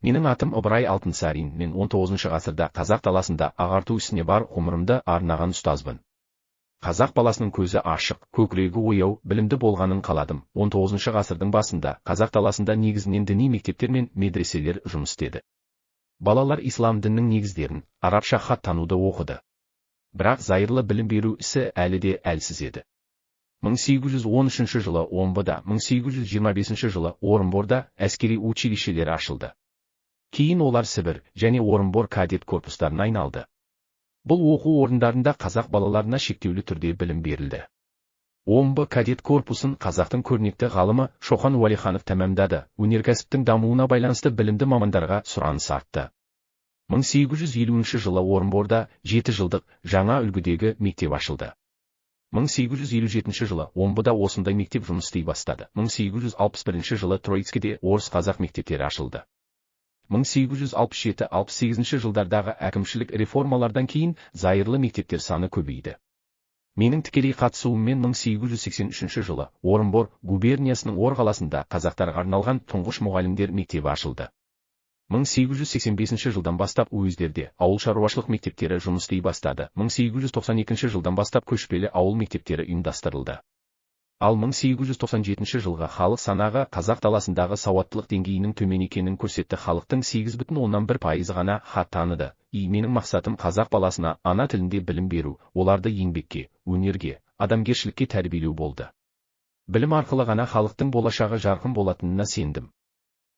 Менің атым Ыбырай Алтынсарин, мен 19 ғасырда қазақ даласында ағарту ісіне бар ғұмырымды арнаған ұстазбын. Қазақ баласының көзі ашық, көкірегі ояу, білімді болғанын қаладым. 19 ғасырдың басында қазақ даласында негізінен діни мектептер мен медреселер жұмыс істеді. Балалар ислам дінінің негіздерін, арабша хат тануды оқыды. Бірақ зайырлы білім беру ісі әлі де әлсіз еді. 1813 жылы Омбыда, 1825 жылы Орынборда әскери училищелер ашылды. Кейін олар Сібір және Орынбор кадет корпустарына айналды. Бұл оқу орындарында қазақ балаларына шектеулі түрде білім берілді. Омбы кадет корпусын қазақтың көрнекті ғалымы Шоқан Уәлиханов тәмамдады. Өнеркәсіптің дамуына байланысты білімді мамандарға сұраныс артты. 1850 жылы Орынборда 7 жылдық жаңа үлгідегі мектеп ашылды. 1857 жылы Омбыда осындай мектеп жұмыс істей бастады. 1861 жылы Троицкіде орыс-қазақ мектептері ашылды. 1867-68 жылдардағы әкімшілік реформалардан кейін зайырлы мектептер саны көбейді. Менің тікелей қатысуыммен 1883 жылы Орынбор губерниясының Ор қаласында қазақтарға арналған тұңғыш мұғалімдер мектебі ашылды. 1885 жылдан бастап уездерде ауыл шаруашылық мектептері жұмыс істей бастады. 1892 жылдан бастап көшпелі ауыл мектептері ұйымдастырылды. Ал 1897 жылғы халық санағы қазақ даласындағы сауаттылық деңгейінің төмен екенін көрсетті. Халықтың 8,1% ғана хат таныды. Менің мақсатым қазақ баласына ана тілінде білім беру, оларды еңбекке, өнерге, адамгершілікке тәрбиелеу болды. Білім арқылы ғана халықтың болашағы жарқын болатынына сендім.